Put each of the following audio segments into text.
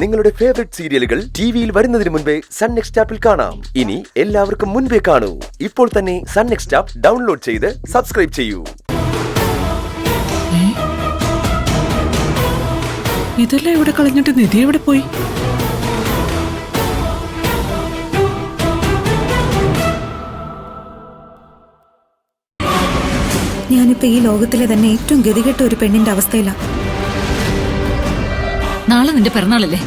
നിങ്ങളുടെ ഫേവറേറ്റ് സീരിയലുകൾ ടിവിയിൽ വരുന്നതിന് മുൻപേ സൺ നെക്സ്റ്റ് ആപ്പിൽ കാണാം. ഇനി എല്ലാവർക്കും മുൻപേ കാണൂ. ഇപ്പോൾ തന്നെ സൺ നെക്സ്റ്റ് ആപ്പ് ഡൗൺലോഡ് ചെയ്ത് സബ്സ്ക്രൈബ് ചെയ്യൂ. ഇതെല്ലാം ഇവിടെ കളഞ്ഞിട്ട് നിധി എവിടെ പോയി? ഞാനിപ്പോ ഈ ലോകത്തിലെ തന്നെ ഏറ്റവും ഗതികെട്ട ഒരു പെണ്ണിന്റെ അവസ്ഥയിലാണ്. നാളെ നിന്റെ പിറന്നാളല്ലേ?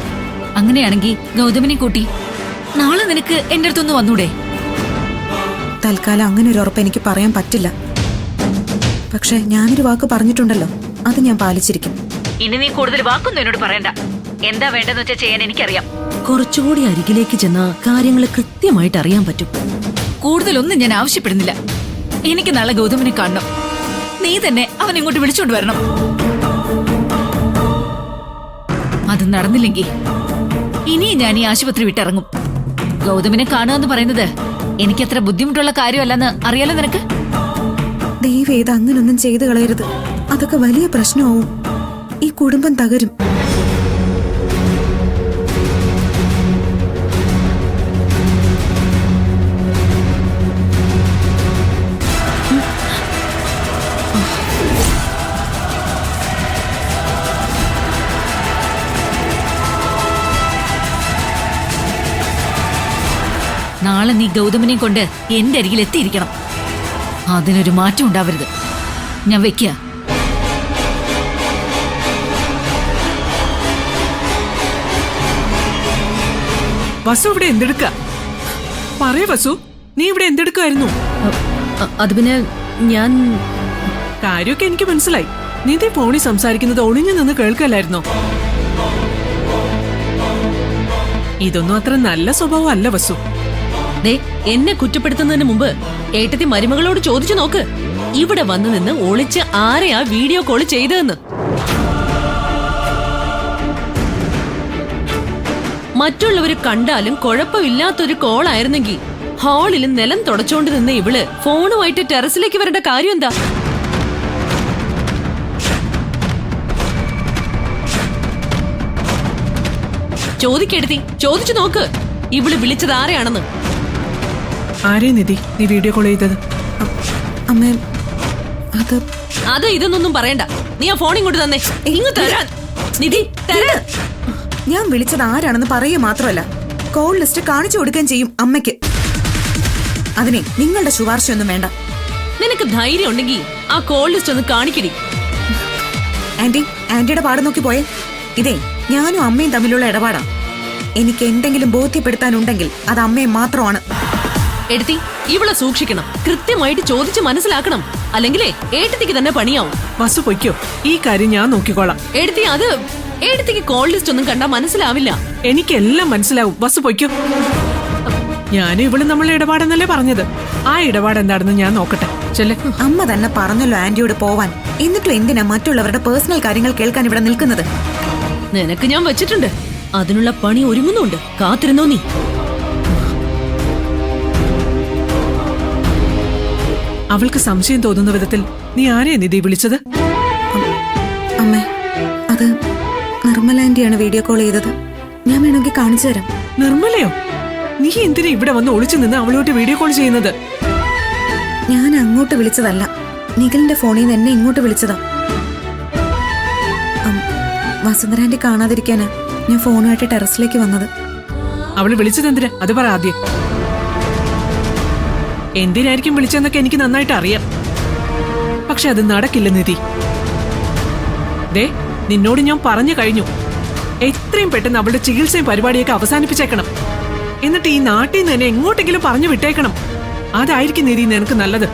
അങ്ങനെയാണെങ്കിൽ ഗൗതമിനെ കൂട്ടി നാളെ നിനക്ക് എന്റെ അടുത്തൊന്ന് വന്നൂടെ? തൽക്കാലം അങ്ങനെ ഒരു ഉറപ്പ് എനിക്ക് പറയാൻ പറ്റില്ല. പക്ഷെ ഞാനൊരു വാക്ക് പറഞ്ഞിട്ടുണ്ടല്ലോ, അത് ഞാൻ പാലിച്ചിരിക്കും. ഇനി നീ കൂടുതൽ വാക്കൊന്നും എന്നോട് പറയണ്ട. എന്താ വേണ്ടെന്ന് വെച്ചാൽ ചെയ്യാൻ എനിക്കറിയാം. കുറച്ചുകൂടി അരികിലേക്ക് ചെന്ന കാര്യങ്ങൾ കൃത്യമായിട്ട് അറിയാൻ പറ്റും. കൂടുതലൊന്നും ഞാൻ ആവശ്യപ്പെടുന്നില്ല. എനിക്ക് നാളെ ഗൗതമിനെ കാണണം. നീ തന്നെ അവൻ ഇങ്ങോട്ട് വിളിച്ചോണ്ട് വരണം. അത് നടന്നില്ലെങ്കിൽ ഇനിയും ഞാൻ ഈ ആശുപത്രി വിട്ടിറങ്ങും. ഗൗതമിനെ കാണുക എന്ന് പറയുന്നത് എനിക്കത്ര ബുദ്ധിമുട്ടുള്ള കാര്യമല്ലെന്ന് അറിയാലോ നിനക്ക്. ദൈവം അങ്ങനൊന്നും ചെയ്തു കളയരുത്. അതൊക്കെ വലിയ പ്രശ്നമാവും. ഈ കുടുംബം തകരും. നാളെ നീ ഗൗതമിനെ കൊണ്ട് എന്റെ അരികിൽ എത്തിയിരിക്കണം. അതിനൊരു മാറ്റം ഉണ്ടാവരുത്. ഞാൻ വെക്കുക. വസു ഇവിടെ എന്തെടുക്ക? പറയ വസു, നീ ഇവിടെ എന്തെടുക്കായിരുന്നു? അത് പിന്നെ ഞാൻ കാര്യമൊക്കെ എനിക്ക് മനസ്സിലായി. നിധി ഫോണിൽ സംസാരിക്കുന്നത് ഒളിഞ്ഞു നിന്ന് കേൾക്കല്ലായിരുന്നോ? ഇതൊന്നും അത്ര നല്ല സ്വഭാവം അല്ല വസു. ദേ, എന്നെ കുറ്റപ്പെടുത്തുന്നതിന് മുമ്പ് ഏട്ടത്തി മരുമകളോട് ചോദിച്ചു നോക്ക്, ഇവിടെ വന്നു നിന്ന് ഒളിച്ച് ആരെയാ വീഡിയോ കോൾ ചെയ്തതെന്ന്. മറ്റുള്ളവര് കണ്ടാലും കുഴപ്പമില്ലാത്തൊരു കോൾ ആയിരുന്നെങ്കിൽ ഹാളിൽ നിലം തുടച്ചോണ്ട് നിന്ന് ഇവള് ഫോണുമായിട്ട് ടെറസിലേക്ക് വരേണ്ട കാര്യം എന്താ? ചോദിക്കെടുത്തി, ചോദിച്ചു നോക്ക് ഇവള് വിളിച്ചത് ആരെയാണെന്ന്. ആരേ നിധി നീ വീഡിയോ കോൾ ചെയ്തത്? അമ്മേ, അത് ഇതൊന്നും പറയണ്ട. നീ ആ ഫോൺ ഇങ്ങോട്ട് തന്നെ. ഇങ്ങ് തരാൻ നിധി, തരാൻ. ഞാൻ വിളിച്ചത് ആരാണെന്ന് പറയുക മാത്രമല്ല, കോൾ ലിസ്റ്റ് കാണിച്ചു കൊടുക്കുകയും ചെയ്യും അമ്മയ്ക്ക്. അതിനെ നിങ്ങളുടെ ശുപാർശയൊന്നും വേണ്ട. നിനക്ക് ധൈര്യം ഉണ്ടെങ്കിൽ ആ കോൾ ലിസ്റ്റ് ഒന്ന് കാണിക്കടി. ആന്റിയുടെ പാട് നോക്കി പോയേ. ഇതേ ഞാനും അമ്മയും തമ്മിലുള്ള ഇടപാടാ. എനിക്ക് എന്തെങ്കിലും ബോധ്യപ്പെടുത്താനുണ്ടെങ്കിൽ അത് അമ്മയെ മാത്രമാണ്. എടുത്തി, ഇവളെ സൂക്ഷിക്കണം. കൃത്യമായിട്ട് ചോദിച്ച് മനസ്സിലാക്കണം. അല്ലെങ്കിലേ ഏട്ടത്തിക്ക് തന്നെ പണിയാവും. വസു പൊയ്ക്കോ, ഈ കാര്യം ഞാൻ നോക്കിക്കോളാം. എടുത്തി, അത് ഏട്ടത്തിക്ക് കോൾ ലിസ്റ്റ് ഒന്നും കണ്ടാ മനസ്സിലാവില്ല. എനിക്കെല്ലാം മനസ്സിലാവും. വസു പൊയ്ക്കോ. ഞാനും ഇവള് നമ്മളെ ഇടപാടെന്നല്ലേ പറഞ്ഞത്. ആ ഇടപാട് എന്താണെന്ന് ഞാൻ നോക്കട്ടെ. ചെല്ലേ. അമ്മ തന്നെ പറഞ്ഞല്ലോ ആന്റിയോട് പോവാൻ. എന്നിട്ടും എന്തിനാ മറ്റുള്ളവരുടെ പേഴ്സണൽ കാര്യങ്ങൾ കേൾക്കാൻ ഇവിടെ നിൽക്കുന്നത്? നിനക്ക് ഞാൻ വെച്ചിട്ടുണ്ട്. അതിനുള്ള പണി ഒരുങ്ങുന്നുണ്ട്. കാത്തിരുന്നോ നീ. അവൾക്ക് സംശയം തോന്നുന്ന വിധത്തിൽ നീ ആരെയാ നിധി വിളിച്ചത്? അമ്മേ, അത് നിർമ്മല ആന്റിയാണ് വീഡിയോ കോൾ ചെയ്തത്. ഞാൻ വേണമെങ്കിൽ കാണിച്ചു തരാം. നിർമ്മലയോ? നീ എന്തിനാ ഇവിടെ വന്ന് ഒളിച്ചു നിന്ന് അവളോട്ട് വീഡിയോ കോൾ ചെയ്യുന്നത്? ഞാൻ അങ്ങോട്ട് വിളിച്ചതല്ല, നിഖിലിന്റെ ഫോണിൽ നിന്ന് എന്നെ ഇങ്ങോട്ട് വിളിച്ചതാ. വസുന്ധര ആന്റി കാണാതിരിക്കാനാ ഞാൻ ഫോണുമായിട്ട് ടെറസിലേക്ക് വന്നത്. അവള് വിളിച്ചത് എന്തിനാ? അത് പറ ആദ്യം. എന്തിനായിരിക്കും വിളിച്ചെന്നൊക്കെ എനിക്ക് നന്നായിട്ട് അറിയാം. പക്ഷെ അത് നടക്കില്ല നിധി. ദേ, നിന്നോട് ഞാൻ പറഞ്ഞു കഴിഞ്ഞു, എത്രയും പെട്ടെന്ന് അവളുടെ ചികിത്സയും പരിപാടിയൊക്കെ അവസാനിപ്പിച്ചേക്കണം. എന്നിട്ട് ഈ നാട്ടിൽ നിന്ന് തന്നെ എങ്ങോട്ടെങ്കിലും പറഞ്ഞു വിട്ടേക്കണം. അതായിരിക്കും നിധി നിനക്ക് നല്ലത്.